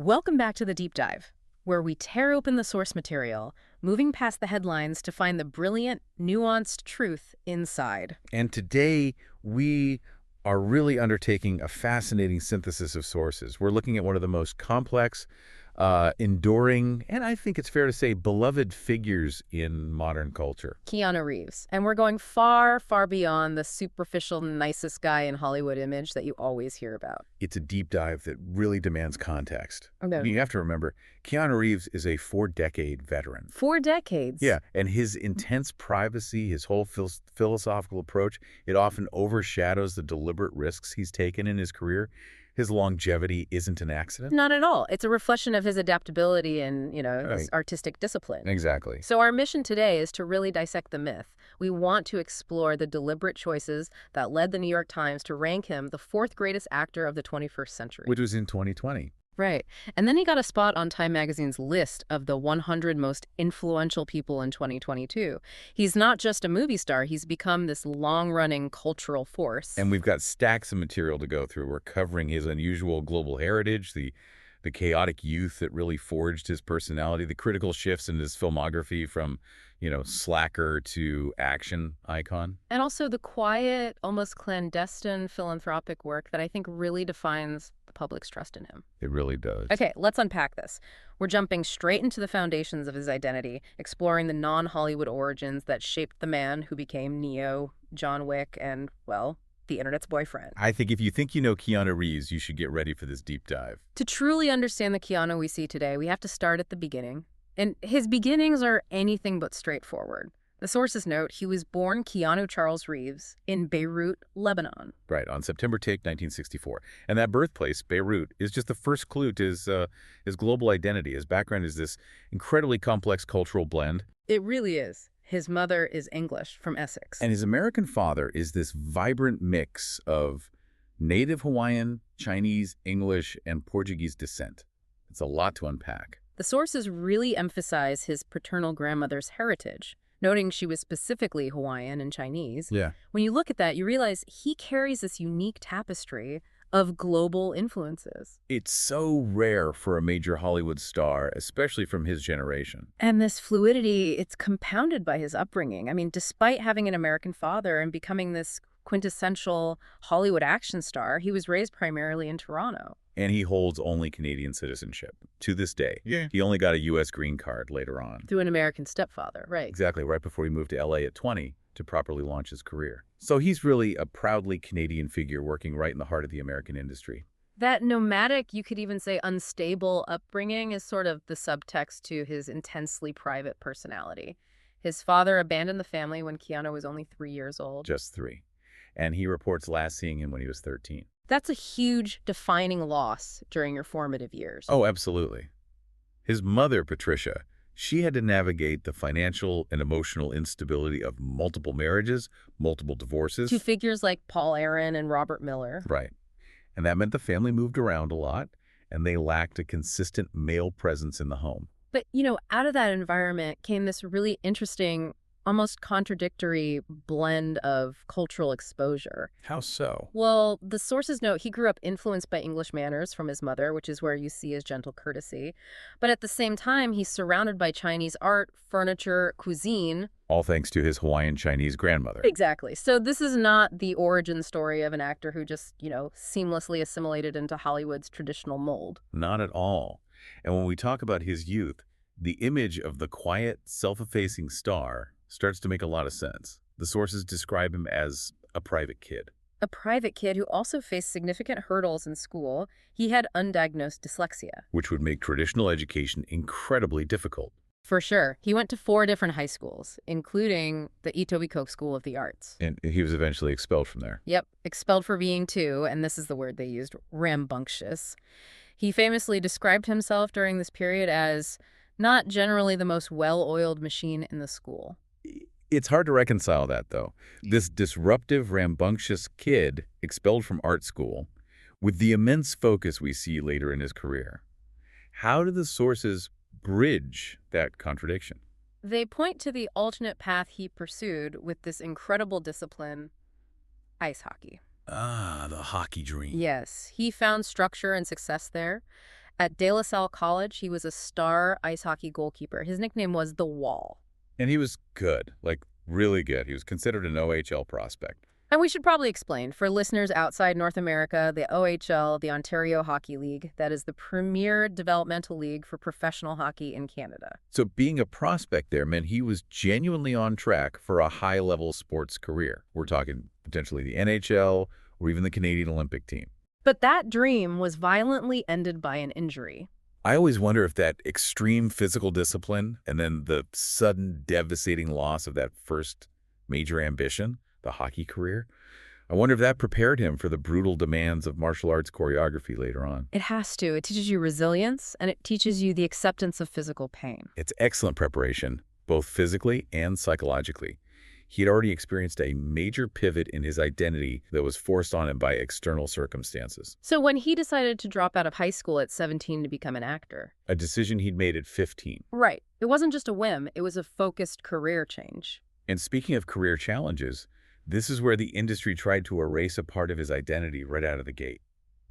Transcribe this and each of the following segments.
Welcome back to the Deep Dive, where we tear open the source material, moving past the headlines to find the brilliant, nuanced truth inside. And today, we are really undertaking a fascinating synthesis of sources. We're looking at one of the most complex, enduring, and I think it's fair to say beloved figures in modern culture. Keanu Reeves. And we're going far, far beyond the superficial, nicest guy in Hollywood image that you always hear about. It's a deep dive that really demands context. Okay. You have to remember, Keanu Reeves is a 4-decade veteran. 4 decades? Yeah, and his intense privacy, his whole philosophical approach, it often overshadows the deliberate risks he's taken in his career. His longevity isn't an accident. Not at all. It's a reflection of his adaptability and, his artistic discipline. Exactly. So our mission today is to really dissect the myth. We want to explore the deliberate choices that led the New York Times to rank him the 4th greatest actor of the 21st century. Which was in 2020. Right. And then he got a spot on Time Magazine's list of the 100 most influential people in 2022. He's not just a movie star. He's become this long-running cultural force. And we've got stacks of material to go through. We're covering his unusual global heritage, the chaotic youth that really forged his personality, the critical shifts in his filmography from, slacker to action icon. And also the quiet, almost clandestine philanthropic work that I think really defines the public's trust in him. It really does. Okay, let's unpack this. We're jumping straight into the foundations of his identity, exploring the non-Hollywood origins that shaped the man who became Neo, John Wick, and, well, the internet's boyfriend. I think if you think you know Keanu Reeves, you should get ready for this deep dive. To truly understand the Keanu we see today, we have to start at the beginning. And his beginnings are anything but straightforward. The sources note he was born Keanu Charles Reeves in Beirut, Lebanon. Right, on September 10th, 1964. And that birthplace, Beirut, is just the first clue to his global identity. His background is this incredibly complex cultural blend. It really is. His mother is English, from Essex. And his American father is this vibrant mix of native Hawaiian, Chinese, English, and Portuguese descent. It's a lot to unpack. The sources really emphasize his paternal grandmother's heritage, noting she was specifically Hawaiian and Chinese. Yeah. When you look at that, you realize he carries this unique tapestry of global influences. It's so rare for a major Hollywood star, especially from his generation. And this fluidity, it's compounded by his upbringing. I mean, despite having an American father and becoming this quintessential Hollywood action star, he was raised primarily in Toronto. And he holds only Canadian citizenship to this day. Yeah. He only got a U.S. green card later on. Through an American stepfather, right. Exactly, right before he moved to L.A. at 20 to properly launch his career. So he's really a proudly Canadian figure working right in the heart of the American industry. That nomadic, you could even say unstable upbringing is sort of the subtext to his intensely private personality. His father abandoned the family when Keanu was only 3 years old. Just 3. And he reports last seeing him when he was 13. That's a huge defining loss during your formative years. Oh, absolutely. His mother, Patricia, she had to navigate the financial and emotional instability of multiple marriages, multiple divorces. 2 figures like Paul Aaron and Robert Miller. Right. And that meant the family moved around a lot, and they lacked a consistent male presence in the home. But, out of that environment came this really interesting, almost contradictory blend of cultural exposure. How so? Well, the sources note he grew up influenced by English manners from his mother, which is where you see his gentle courtesy. But at the same time, he's surrounded by Chinese art, furniture, cuisine. All thanks to his Hawaiian Chinese grandmother. Exactly. So this is not the origin story of an actor who just, seamlessly assimilated into Hollywood's traditional mold. Not at all. And when we talk about his youth, the image of the quiet, self-effacing star starts to make a lot of sense. The sources describe him as a private kid. A private kid who also faced significant hurdles in school. He had undiagnosed dyslexia. Which would make traditional education incredibly difficult. For sure. He went to 4 different high schools, including the Etobicoke School of the Arts. And he was eventually expelled from there. Yep, expelled for being too, and this is the word they used, rambunctious. He famously described himself during this period as not generally the most well-oiled machine in the school. It's hard to reconcile that, though. This disruptive, rambunctious kid expelled from art school with the immense focus we see later in his career. How do the sources bridge that contradiction? They point to the alternate path he pursued with this incredible discipline, ice hockey. Ah, the hockey dream. Yes, he found structure and success there. At De La Salle College, he was a star ice hockey goalkeeper. His nickname was The Wall. And he was good, like really good. He was considered an OHL prospect. And we should probably explain, for listeners outside North America, the OHL, the Ontario Hockey League, that is the premier developmental league for professional hockey in Canada. So being a prospect there meant he was genuinely on track for a high-level sports career. We're talking potentially the NHL or even the Canadian Olympic team. But that dream was violently ended by an injury. I always wonder if that extreme physical discipline and then the sudden devastating loss of that first major ambition, the hockey career, I wonder if that prepared him for the brutal demands of martial arts choreography later on. It has to. It teaches you resilience, and it teaches you the acceptance of physical pain. It's excellent preparation, both physically and psychologically. He had already experienced a major pivot in his identity that was forced on him by external circumstances. So when he decided to drop out of high school at 17 to become an actor. A decision he'd made at 15. Right. It wasn't just a whim. It was a focused career change. And speaking of career challenges, this is where the industry tried to erase a part of his identity right out of the gate.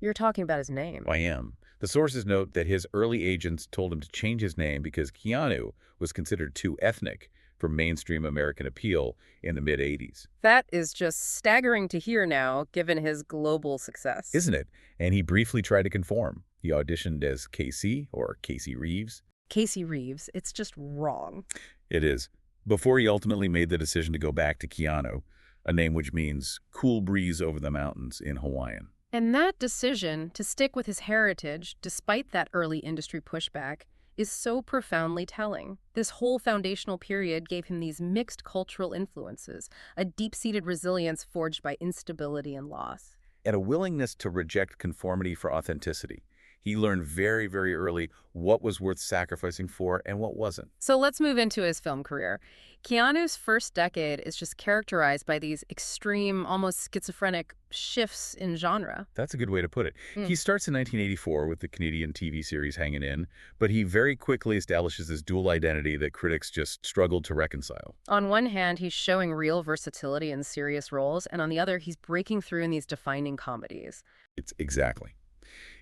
You're talking about his name. I am. The sources note that his early agents told him to change his name because Keanu was considered too ethnic for mainstream American appeal in the mid-'80s. That is just staggering to hear now, given his global success. Isn't it? And he briefly tried to conform. He auditioned as Casey, or Casey Reeves. Casey Reeves. It's just wrong. It is. Before he ultimately made the decision to go back to Keanu, a name which means cool breeze over the mountains in Hawaiian. And that decision to stick with his heritage, despite that early industry pushback, is so profoundly telling. This whole foundational period gave him these mixed cultural influences, a deep-seated resilience forged by instability and loss. And a willingness to reject conformity for authenticity. He learned very, very early what was worth sacrificing for and what wasn't. So let's move into his film career. Keanu's first decade is just characterized by these extreme, almost schizophrenic shifts in genre. That's a good way to put it. He starts in 1984 with the Canadian TV series Hangin' In, but he very quickly establishes this dual identity that critics just struggled to reconcile. On one hand, he's showing real versatility in serious roles, and on the other, he's breaking through in these defining comedies. It's exactly.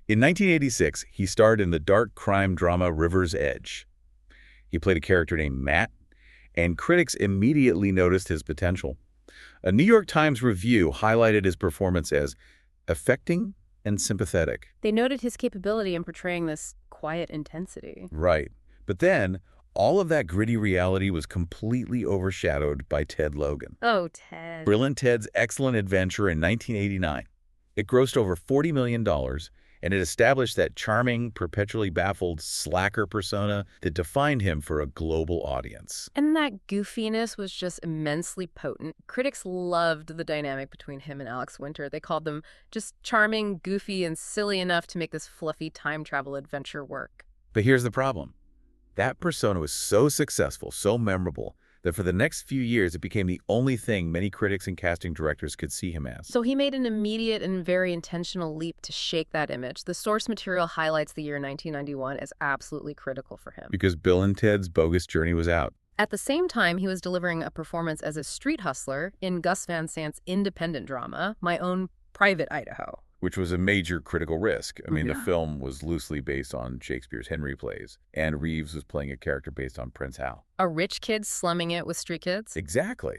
In 1986, he starred in the dark crime drama River's Edge. He played a character named Matt, and critics immediately noticed his potential. A New York Times review highlighted his performance as affecting and sympathetic. They noted his capability in portraying this quiet intensity. Right. But then, all of that gritty reality was completely overshadowed by Ted Logan. Oh, Ted. Bill and Ted's Excellent Adventure in 1989. It grossed over $40 million, and it established that charming, perpetually baffled slacker persona that defined him for a global audience. And that goofiness was just immensely potent. Critics loved the dynamic between him and Alex Winter. They called them just charming, goofy, and silly enough to make this fluffy time travel adventure work. But here's the problem. That persona was so successful, so memorable, that for the next few years it became the only thing many critics and casting directors could see him as. So he made an immediate and very intentional leap to shake that image. The source material highlights the year 1991 as absolutely critical for him. Because Bill and Ted's Bogus Journey was out. At the same time, he was delivering a performance as a street hustler in Gus Van Sant's independent drama, My Own Private Idaho. Which was a major critical risk. I mean, Yeah. The film was loosely based on Shakespeare's Henry plays, and Reeves was playing a character based on Prince Hal. A rich kid slumming it with street kids? Exactly.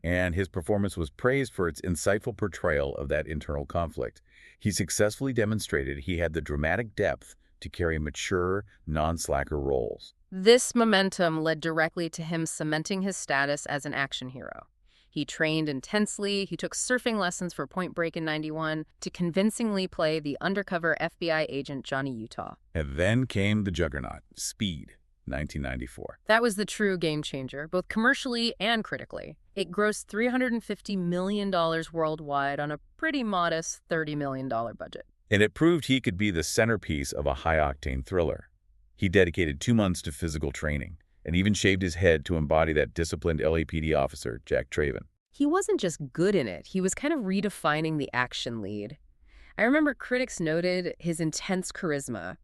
And his performance was praised for its insightful portrayal of that internal conflict. He successfully demonstrated he had the dramatic depth to carry mature, non-slacker roles. This momentum led directly to him cementing his status as an action hero. He trained intensely, he took surfing lessons for Point Break in '91 to convincingly play the undercover FBI agent Johnny Utah. And then came the juggernaut, Speed, 1994. That was the true game changer, both commercially and critically. It grossed $350 million worldwide on a pretty modest $30 million budget. And it proved he could be the centerpiece of a high-octane thriller. He dedicated 2 months to physical training, and even shaved his head to embody that disciplined LAPD officer, Jack Traven. He wasn't just good in it, he was kind of redefining the action lead. I remember critics noted his intense charisma.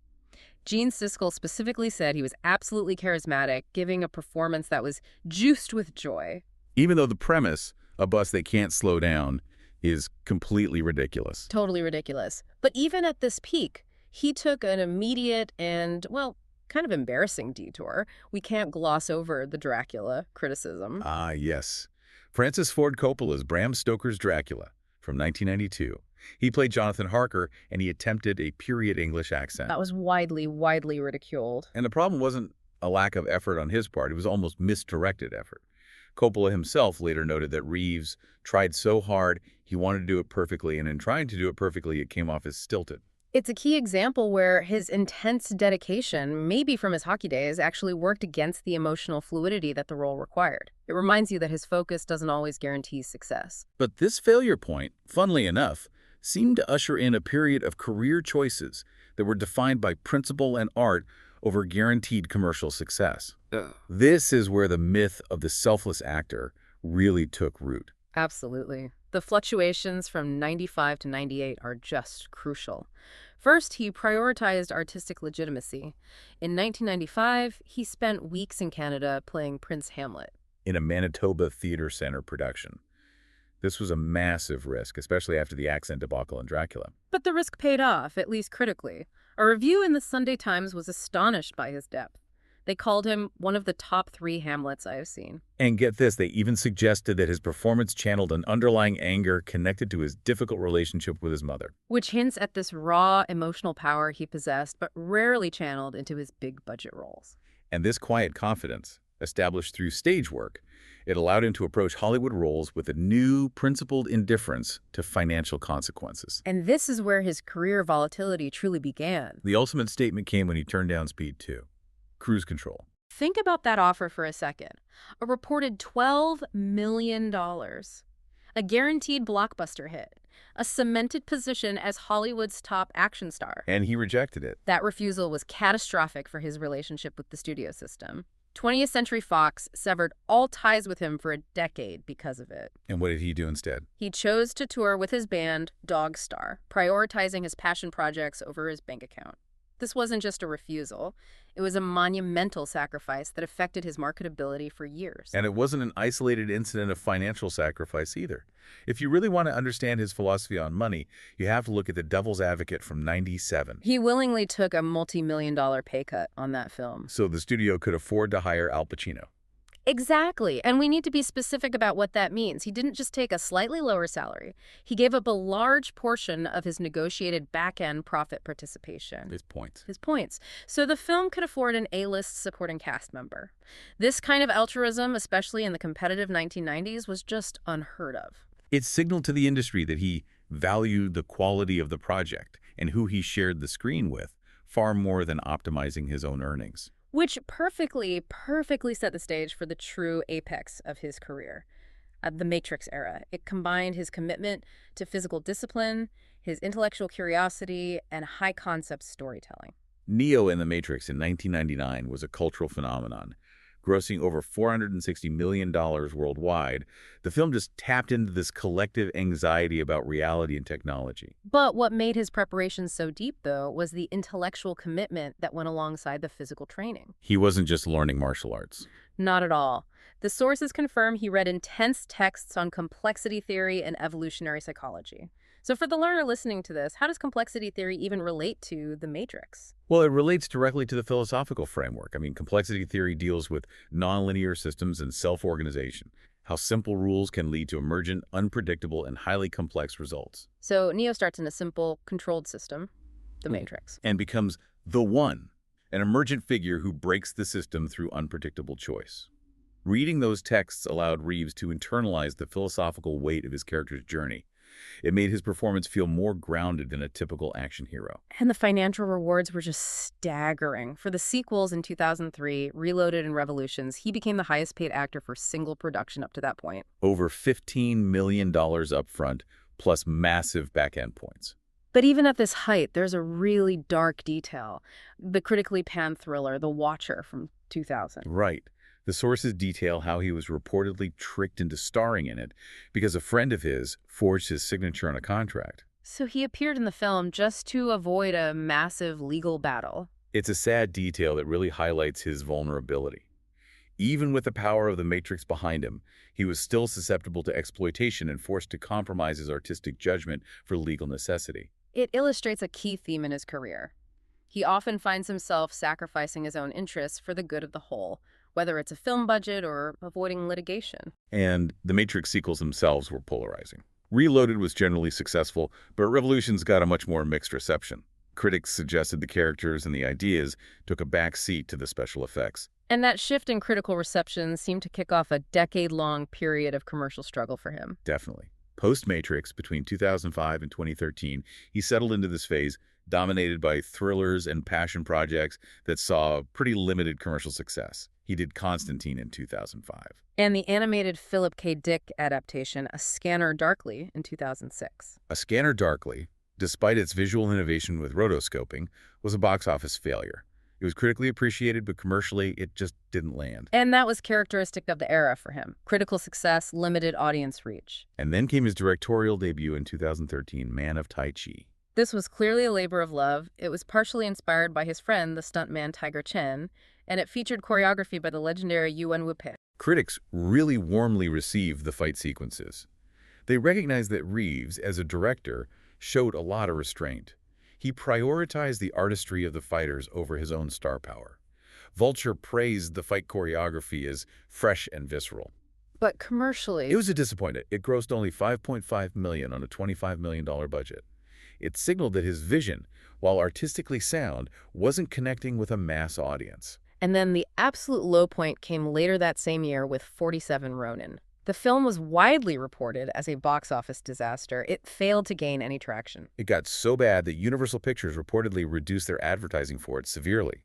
Gene Siskel specifically said he was absolutely charismatic, giving a performance that was juiced with joy. Even though the premise, a bus that can't slow down, is completely ridiculous. Totally ridiculous. But even at this peak, He took an immediate and, well, kind of embarrassing detour. We can't gloss over the Dracula criticism. Ah, yes. Francis Ford Coppola's Bram Stoker's Dracula from 1992. He played Jonathan Harker, and he attempted a period English accent. That was widely ridiculed. And the problem wasn't a lack of effort on his part. It was almost misdirected effort. Coppola himself later noted that Reeves tried so hard, he wanted to do it perfectly, and in trying to do it perfectly, it came off as stilted. It's a key example where his intense dedication, maybe from his hockey days, actually worked against the emotional fluidity that the role required. It reminds you that his focus doesn't always guarantee success. But this failure point, funnily enough, seemed to usher in a period of career choices that were defined by principle and art over guaranteed commercial success. This is where the myth of the selfless actor really took root. Absolutely. The fluctuations from 95 to 98 are just crucial. First, he prioritized artistic legitimacy. In 1995, he spent weeks in Canada playing Prince Hamlet. In a Manitoba Theatre Center production. This was a massive risk, especially after the accent debacle in Dracula. But the risk paid off, at least critically. A review in the Sunday Times was astonished by his depth. They called him one of the top 3 Hamlets I have seen. And get this, they even suggested that his performance channeled an underlying anger connected to his difficult relationship with his mother. Which hints at this raw emotional power he possessed, but rarely channeled into his big-budget roles. And this quiet confidence, established through stage work, it allowed him to approach Hollywood roles with a new, principled indifference to financial consequences. And this is where his career volatility truly began. The ultimate statement came when he turned down Speed 2. Cruise Control. Think about that offer for a second. A reported $12 million. A guaranteed blockbuster hit. A cemented position as Hollywood's top action star. And he rejected it. That refusal was catastrophic for his relationship with the studio system. 20th Century Fox severed all ties with him for a decade because of it. And what did he do instead? He chose to tour with his band, Dog Star, prioritizing his passion projects over his bank account. This wasn't just a refusal. It was a monumental sacrifice that affected his marketability for years. And it wasn't an isolated incident of financial sacrifice either. If you really want to understand his philosophy on money, you have to look at The Devil's Advocate from '97. He willingly took a multi-million-dollar pay cut on that film. So the studio could afford to hire Al Pacino. Exactly. And we need to be specific about what that means. He didn't just take a slightly lower salary. He gave up a large portion of his negotiated back-end profit participation. His points. His points. So the film could afford an A-list supporting cast member. This kind of altruism, especially in the competitive 1990s, was just unheard of. It signaled to the industry that he valued the quality of the project and who he shared the screen with, far more than optimizing his own earnings. Which perfectly set the stage for the true apex of his career, the Matrix era. It combined his commitment to physical discipline, his intellectual curiosity, and high-concept storytelling. Neo in the Matrix in 1999 was a cultural phenomenon. Grossing over $460 million worldwide, the film just tapped into this collective anxiety about reality and technology. But what made his preparation so deep, though, was the intellectual commitment that went alongside the physical training. He wasn't just learning martial arts. Not at all. The sources confirm he read intense texts on complexity theory and evolutionary psychology. So for the learner listening to this, how does complexity theory even relate to The Matrix? Well, it relates directly to the philosophical framework. I mean, complexity theory deals with nonlinear systems and self-organization, how simple rules can lead to emergent, unpredictable, and highly complex results. So Neo starts in a simple, controlled system, The Matrix. And becomes the one, an emergent figure who breaks the system through unpredictable choice. Reading those texts allowed Reeves to internalize the philosophical weight of his character's journey. It made his performance feel more grounded than a typical action hero. And the financial rewards were just staggering. For the sequels in 2003, Reloaded and Revolutions, he became the highest paid actor for single production up to that point. Over $15 million up front, plus massive back-end points. But even at this height, there's a really dark detail. The critically panned thriller, The Watcher from 2000. Right. The sources detail how he was reportedly tricked into starring in it because a friend of his forged his signature on a contract. So he appeared in the film just to avoid a massive legal battle. It's a sad detail that really highlights his vulnerability. Even with the power of the Matrix behind him, he was still susceptible to exploitation and forced to compromise his artistic judgment for legal necessity. It illustrates a key theme in his career. He often finds himself sacrificing his own interests for the good of the whole, whether it's a film budget or avoiding litigation. And the Matrix sequels themselves were polarizing. Reloaded was generally successful, but Revolutions got a much more mixed reception. Critics suggested the characters and the ideas took a back seat to the special effects. And that shift in critical reception seemed to kick off a decade-long period of commercial struggle for him. Definitely. Post-Matrix, between 2005 and 2013, he settled into this phase dominated by thrillers and passion projects that saw pretty limited commercial success. He did Constantine in 2005. And the animated Philip K. Dick adaptation, A Scanner Darkly, in 2006. A Scanner Darkly, despite its visual innovation with rotoscoping, was a box office failure. It was critically appreciated, but commercially, it just didn't land. And that was characteristic of the era for him. Critical success, limited audience reach. And then came his directorial debut in 2013, Man of Tai Chi. This was clearly a labor of love. It was partially inspired by his friend, the stuntman Tiger Chen, and it featured choreography by the legendary Yuan Wu-pei. Critics really warmly received the fight sequences. They recognized that Reeves, as a director, showed a lot of restraint. He prioritized the artistry of the fighters over his own star power. Vulture praised the fight choreography as fresh and visceral. But commercially, It was a disappointment. It grossed only $5.5 million on a $25 million budget. It signaled that his vision, while artistically sound, wasn't connecting with a mass audience. and then the absolute low point came later that same year with 47 Ronin. The film was widely reported as a box office disaster. It failed to gain any traction. It got so bad that Universal Pictures reportedly reduced their advertising for it severely.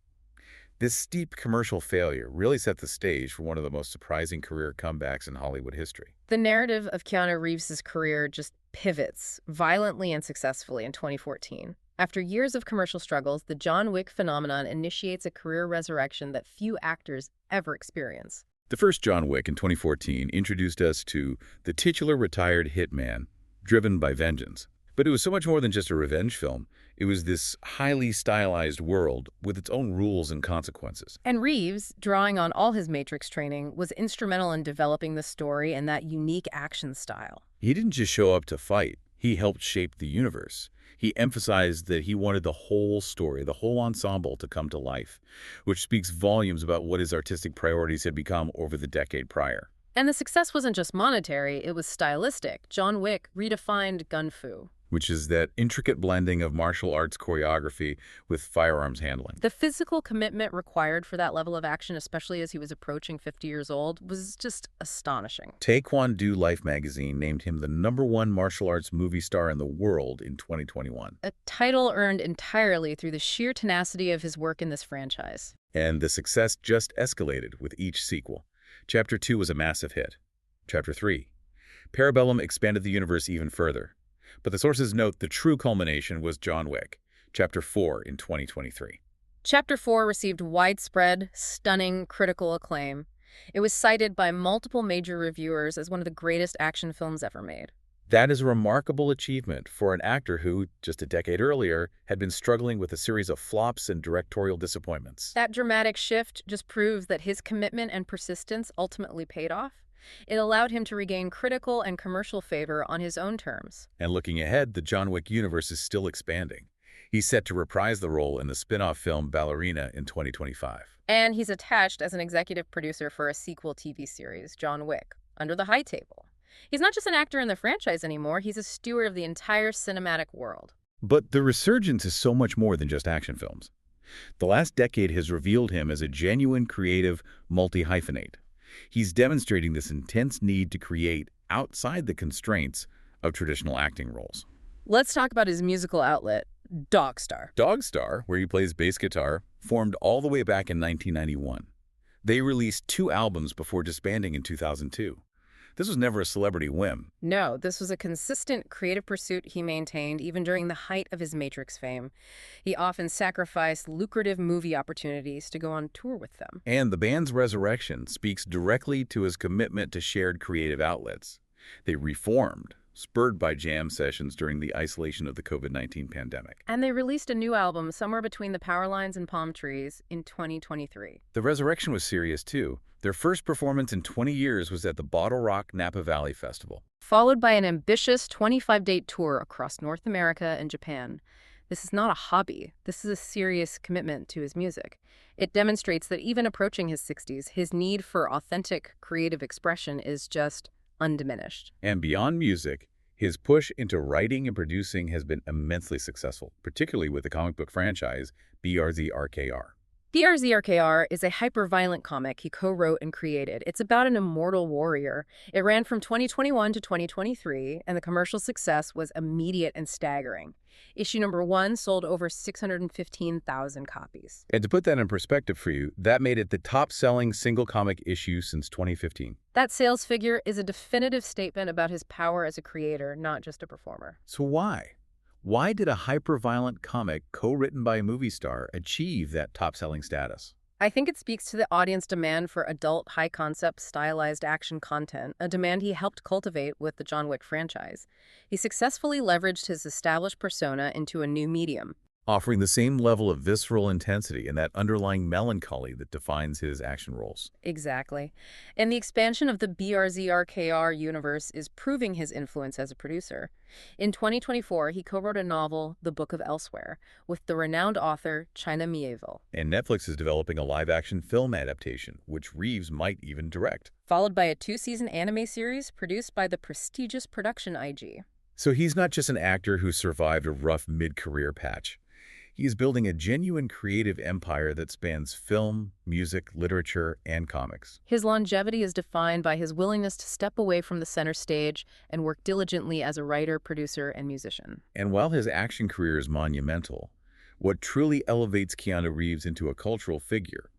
This steep commercial failure really set the stage for one of the most surprising career comebacks in Hollywood history. The narrative of Keanu Reeves' career just pivots violently and successfully in 2014. After years of commercial struggles, the John Wick phenomenon initiates a career resurrection that few actors ever experience. The first John Wick in 2014 introduced us to the titular retired hitman, driven by vengeance. But it was so much more than just a revenge film. It was this highly stylized world with its own rules and consequences. And Reeves, drawing on all his Matrix training, was instrumental in developing the story and that unique action style. He didn't just show up to fight. He helped shape the universe. He emphasized that he wanted the whole story, the whole ensemble to come to life, which speaks volumes about what his artistic priorities had become over the decade prior. And the success wasn't just monetary, it was stylistic. John Wick redefined gun fu. Which is that intricate blending of martial arts choreography with firearms handling. The physical commitment required for that level of action, especially as he was approaching 50 years old, was just astonishing. Taekwondo Life magazine named him the #1 martial arts movie star in the world in 2021. A title earned entirely through the sheer tenacity of his work in this franchise. And the success just escalated with each sequel. Chapter 2 was a massive hit. Chapter 3. Parabellum expanded the universe even further. But the sources note the true culmination was John Wick, Chapter 4 in 2023. Chapter 4 received widespread, stunning critical acclaim. It was cited by multiple major reviewers as one of the greatest action films ever made. That is a remarkable achievement for an actor who, just a decade earlier, had been struggling with a series of flops and directorial disappointments. That dramatic shift just proves that his commitment and persistence ultimately paid off. It allowed him to regain critical and commercial favor on his own terms. And looking ahead, the John Wick universe is still expanding. He's set to reprise the role in the spin-off film Ballerina in 2025. And he's attached as an executive producer for a sequel TV series, John Wick, Under the High Table. He's not just an actor in the franchise anymore, he's a steward of the entire cinematic world. But the resurgence is so much more than just action films. The last decade has revealed him as a genuine creative multi-hyphenate. He's demonstrating this intense need to create outside the constraints of traditional acting roles. Let's talk about his musical outlet, Dogstar. Dogstar, where he plays bass guitar, formed all the way back in 1991. They released 2 albums before disbanding in 2002. This was never a celebrity whim. No, this was a consistent creative pursuit he maintained even during the height of his Matrix fame. He often sacrificed lucrative movie opportunities to go on tour with them. And the band's resurrection speaks directly to his commitment to shared creative outlets. They reformed, spurred by jam sessions during the isolation of the COVID-19 pandemic. And they released a new album somewhere between the power lines and palm trees in 2023. The resurrection was serious, too. Their first performance in 20 years was at the Bottle Rock Napa Valley Festival. Followed by an ambitious 25-date tour across North America and Japan. This is not a hobby. This is a serious commitment to his music. It demonstrates that even approaching his 60s, his need for authentic creative expression is just undiminished. And beyond music, his push into writing and producing has been immensely successful, particularly with the comic book franchise BRZRKR. BRZRKR is a hyper-violent comic he co-wrote and created. It's about an immortal warrior. It ran from 2021 to 2023, and the commercial success was immediate and staggering. Issue number 1 sold over 615,000 copies. And to put that in perspective for you, that made it the top-selling single comic issue since 2015. That sales figure is a definitive statement about his power as a creator, not just a performer. So why? Why did a hyper-violent comic co-written by a movie star achieve that top-selling status? I think it speaks to the audience demand for adult, high-concept, stylized action content, a demand he helped cultivate with the John Wick franchise. He successfully leveraged his established persona into a new medium, Offering the same level of visceral intensity and that underlying melancholy that defines his action roles. Exactly. And the expansion of the BRZRKR universe is proving his influence as a producer. In 2024, he co-wrote a novel, The Book of Elsewhere, with the renowned author China Miéville. And Netflix is developing a live-action film adaptation, which Reeves might even direct. Followed by a 2-season anime series produced by the prestigious production IG. So he's not just an actor who survived a rough mid-career patch. He is building a genuine creative empire that spans film, music, literature, and comics. His longevity is defined by his willingness to step away from the center stage and work diligently as a writer, producer, and musician. And while his action career is monumental, what truly elevates Keanu Reeves into a cultural figure,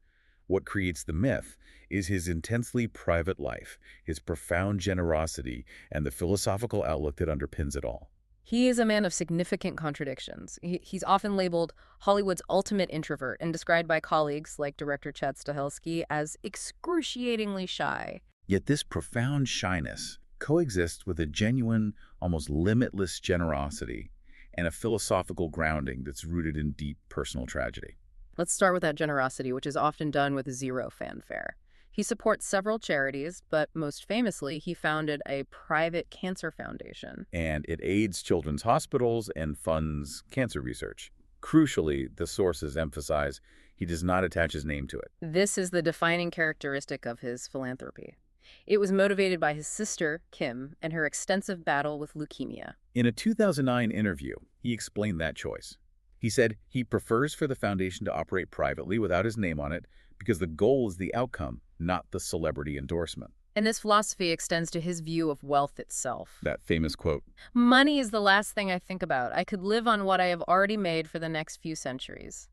what creates the myth, is his intensely private life, his profound generosity, and the philosophical outlook that underpins it all. He is a man of significant contradictions. He's often labeled Hollywood's ultimate introvert and described by colleagues like director Chad Stahelski as excruciatingly shy. Yet this profound shyness coexists with a genuine, almost limitless generosity and a philosophical grounding that's rooted in deep personal tragedy. Let's start with that generosity, which is often done with zero fanfare. He supports several charities, but most famously, he founded a private cancer foundation. And it aids children's hospitals and funds cancer research. Crucially, the sources emphasize he does not attach his name to it. This is the defining characteristic of his philanthropy. It was motivated by his sister, Kim, and her extensive battle with leukemia. In a 2009 interview, he explained that choice. He said he prefers for the foundation to operate privately without his name on it because the goal is the outcome, not the celebrity endorsement. And this philosophy extends to his view of wealth itself. That famous quote. Money is the last thing I think about. I could live on what I have already made for the next few centuries.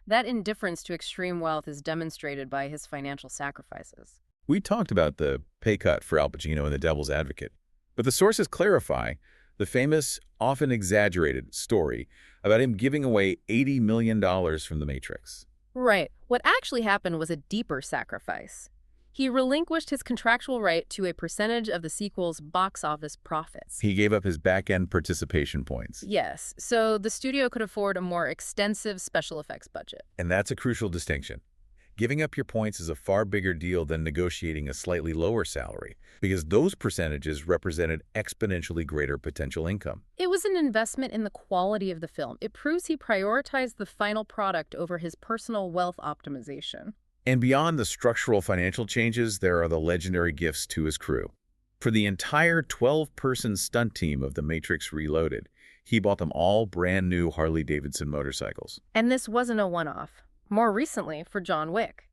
That indifference to extreme wealth is demonstrated by his financial sacrifices. We talked about the pay cut for Al Pacino in The Devil's Advocate, but the sources clarify the famous, often exaggerated story about him giving away $80 million from The Matrix. Right. What actually happened was a deeper sacrifice. He relinquished his contractual right to a percentage of the sequel's box office profits. He gave up his back-end participation points. Yes, so the studio could afford a more extensive special effects budget. And that's a crucial distinction. Giving up your points is a far bigger deal than negotiating a slightly lower salary, because those percentages represented exponentially greater potential income. It was an investment in the quality of the film. It proves he prioritized the final product over his personal wealth optimization. And beyond the structural financial changes, there are the legendary gifts to his crew. For the entire 12-person stunt team of The Matrix Reloaded, he bought them all brand new Harley-Davidson motorcycles. And this wasn't a one-off. More recently, for John Wick.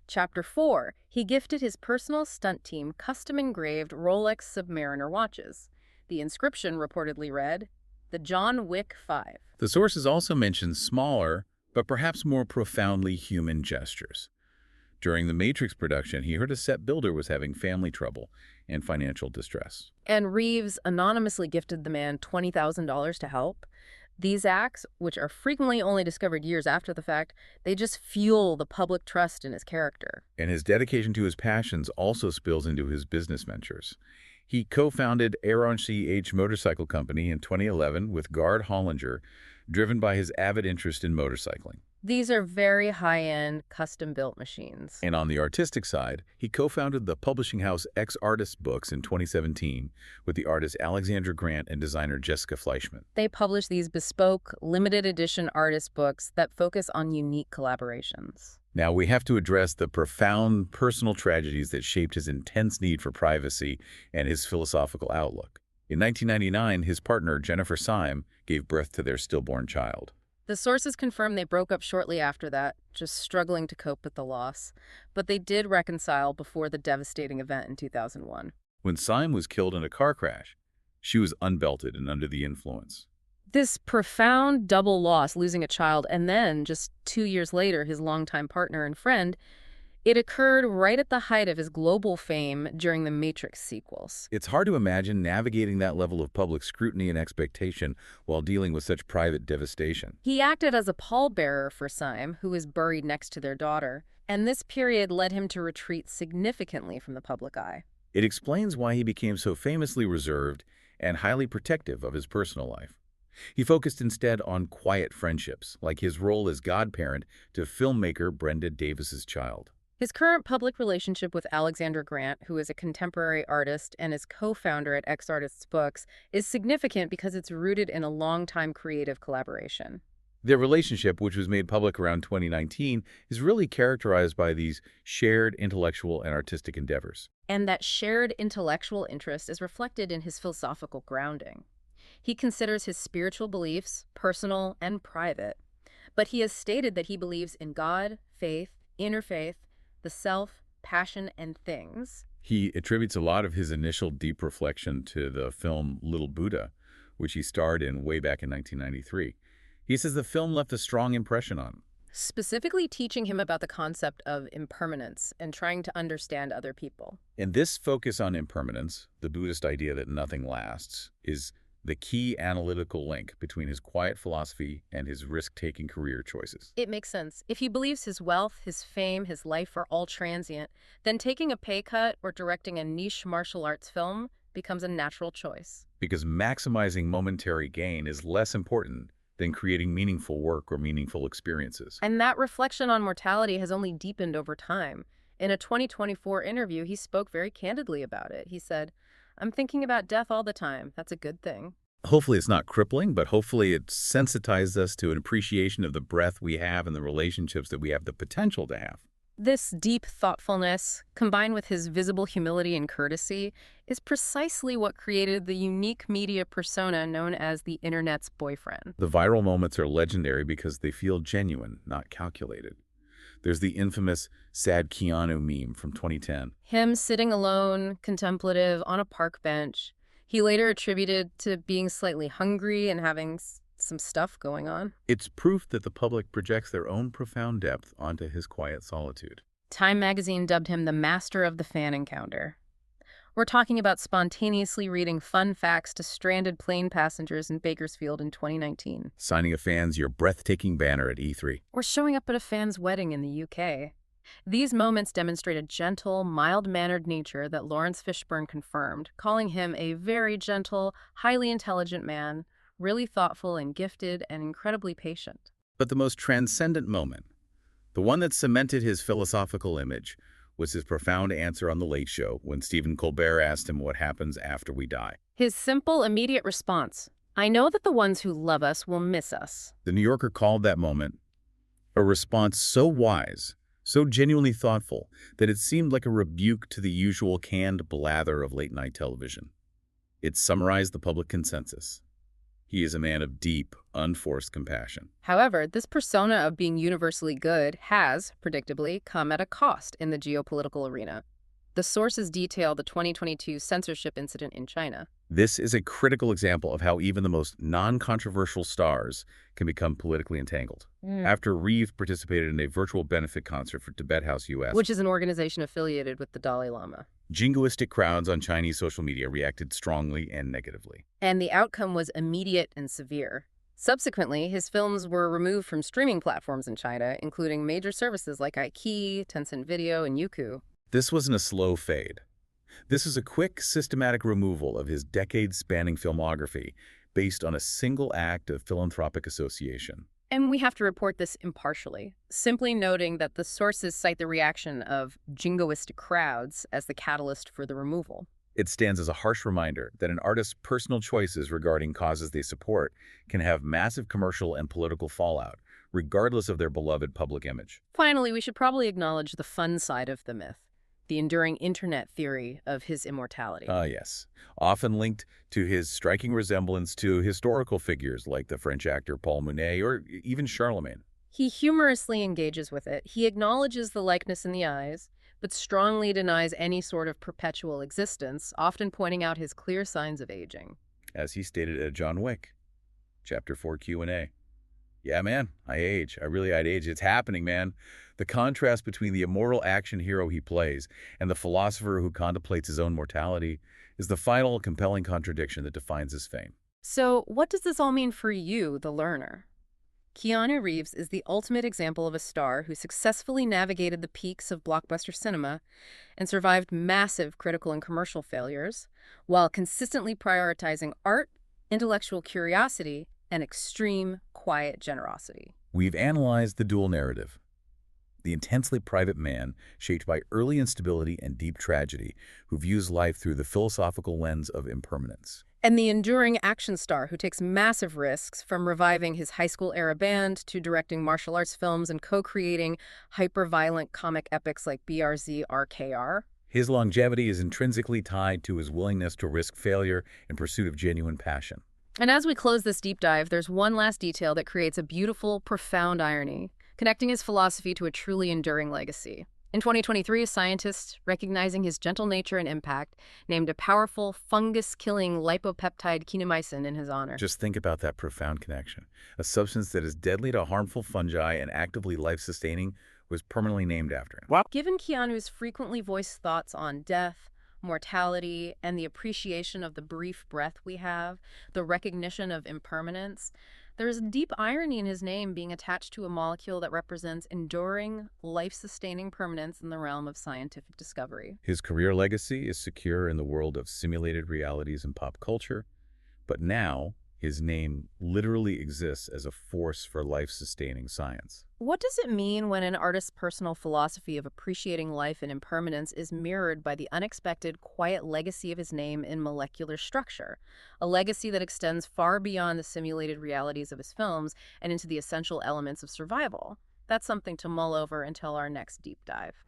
Chapter 4, he gifted his personal stunt team custom-engraved Rolex Submariner watches. The inscription reportedly read, "The John Wick 5." The sources also mention smaller, but perhaps more profoundly human gestures. During the Matrix production, he heard a set builder was having family trouble and financial distress. And Reeves anonymously gifted the man $20,000 to help. These acts, which are frequently only discovered years after the fact, they just fuel the public trust in his character. And his dedication to his passions also spills into his business ventures. He co-founded Aeron CH Motorcycle Company in 2011 with Gard Hollinger, driven by his avid interest in motorcycling. These are very high-end, custom-built machines. And on the artistic side, he co-founded the publishing house X Artists Books in 2017 with the artist Alexandra Grant and designer Jessica Fleischman. They publish these bespoke, limited edition artist books that focus on unique collaborations. Now, we have to address the profound personal tragedies that shaped his intense need for privacy and his philosophical outlook. In 1999, his partner, Jennifer Syme, gave birth to their stillborn child. The sources confirm they broke up shortly after that, just struggling to cope with the loss. But they did reconcile before the devastating event in 2001. When Syme was killed in a car crash, she was unbelted and under the influence. This profound double loss, losing a child, and then, just 2 years later, his longtime partner and friend, it occurred right at the height of his global fame during the Matrix sequels. It's hard to imagine navigating that level of public scrutiny and expectation while dealing with such private devastation. He acted as a pallbearer for Syme, who was buried next to their daughter, and this period led him to retreat significantly from the public eye. It explains why he became so famously reserved and highly protective of his personal life. He focused instead on quiet friendships, like his role as godparent to filmmaker Brenda Davis's child. His current public relationship with Alexandra Grant, who is a contemporary artist and is co-founder at X Artists Books, is significant because it's rooted in a long-time creative collaboration. Their relationship, which was made public around 2019, is really characterized by these shared intellectual and artistic endeavors. And that shared intellectual interest is reflected in his philosophical grounding. He considers his spiritual beliefs personal and private, but he has stated that he believes in God, faith, interfaith, the self, passion, and things. He attributes a lot of his initial deep reflection to the film Little Buddha, which he starred in way back in 1993. He says the film left a strong impression on him, Specifically teaching him about the concept of impermanence and trying to understand other people. and this focus on impermanence, the Buddhist idea that nothing lasts, is the key analytical link between his quiet philosophy and his risk-taking career choices. It makes sense. If he believes his wealth, his fame, his life are all transient, then taking a pay cut or directing a niche martial arts film becomes a natural choice. Because maximizing momentary gain is less important than creating meaningful work or meaningful experiences. And that reflection on mortality has only deepened over time. In a 2024 interview, he spoke very candidly about it. He said, "I'm thinking about death all the time. That's a good thing." Hopefully it's not crippling, but hopefully it sensitizes us to an appreciation of the breadth we have and the relationships that we have the potential to have. This deep thoughtfulness, combined with his visible humility and courtesy, is precisely what created the unique media persona known as the Internet's boyfriend. The viral moments are legendary because they feel genuine, not calculated. There's the infamous sad Keanu meme from 2010. Him sitting alone, contemplative, on a park bench. He later attributed to being slightly hungry and having some stuff going on. It's proof that the public projects their own profound depth onto his quiet solitude. Time magazine dubbed him the master of the fan encounter. We're talking about spontaneously reading fun facts to stranded plane passengers in Bakersfield in 2019. Signing a fan's your breathtaking banner at E3. Or showing up at a fan's wedding in the UK. These moments demonstrate a gentle, mild-mannered nature that Lawrence Fishburne confirmed, calling him a very gentle, highly intelligent man, really thoughtful and gifted and incredibly patient. But the most transcendent moment, the one that cemented his philosophical image, was his profound answer on The Late Show when Stephen Colbert asked him what happens after we die. His simple, immediate response, "I know that the ones who love us will miss us." The New Yorker called that moment a response so wise, so genuinely thoughtful, that it seemed like a rebuke to the usual canned blather of late-night television. It summarized the public consensus. He is a man of deep, unforced compassion. However, this persona of being universally good has, predictably, come at a cost in the geopolitical arena. The sources detail the 2022 censorship incident in China. This is a critical example of how even the most non-controversial stars can become politically entangled. After Reeves participated in a virtual benefit concert for Tibet House US, Which is an organization affiliated with the Dalai Lama. jingoistic crowds on Chinese social media reacted strongly and negatively. And the outcome was immediate and severe. Subsequently, his films were removed from streaming platforms in China, including major services like iQIYI, Tencent Video, and Youku. This wasn't a slow fade. This is a quick, systematic removal of his decades-spanning filmography based on a single act of philanthropic association. And we have to report this impartially, simply noting that the sources cite the reaction of jingoistic crowds as the catalyst for the removal. It stands as a harsh reminder that an artist's personal choices regarding causes they support can have massive commercial and political fallout, regardless of their beloved public image. Finally, we should probably acknowledge the fun side of the myth, the enduring internet theory of his immortality. Ah, yes. Often linked to his striking resemblance to historical figures like the French actor Paul Mounet or even Charlemagne. He humorously engages with it. He acknowledges the likeness in the eyes, but strongly denies any sort of perpetual existence, often pointing out his clear signs of aging. As he stated at John Wick, Chapter 4 Q&A. Yeah, man, I'd age. It's happening, man. The contrast between the immortal action hero he plays and the philosopher who contemplates his own mortality is the final compelling contradiction that defines his fame. So, what does this all mean for you, the learner? Keanu Reeves is the ultimate example of a star who successfully navigated the peaks of blockbuster cinema and survived massive critical and commercial failures while consistently prioritizing art, intellectual curiosity, and extreme, quiet generosity. We've analyzed the dual narrative. The intensely private man, shaped by early instability and deep tragedy, who views life through the philosophical lens of impermanence. And the enduring action star who takes massive risks, from reviving his high school-era band to directing martial arts films and co-creating hyper-violent comic epics like BRZ RKR. His longevity is intrinsically tied to his willingness to risk failure in pursuit of genuine passion. And as we close this deep dive, there's one last detail that creates a beautiful, profound irony, connecting his philosophy to a truly enduring legacy. In 2023, scientists, recognizing his gentle nature and impact, named a powerful fungus-killing lipopeptide kinemycin in his honor. Just think about that profound connection. A substance that is deadly to harmful fungi and actively life-sustaining was permanently named after him. Wow. Given Keanu's frequently voiced thoughts on death, mortality, and the appreciation of the brief breath we have, the recognition of impermanence, there is a deep irony in his name being attached to a molecule that represents enduring, life-sustaining permanence in the realm of scientific discovery. His career legacy is secure in the world of simulated realities and pop culture, but now his name literally exists as a force for life-sustaining science. What does it mean when an artist's personal philosophy of appreciating life and impermanence is mirrored by the unexpected, quiet legacy of his name in molecular structure? A legacy that extends far beyond the simulated realities of his films and into the essential elements of survival. That's something to mull over until our next deep dive.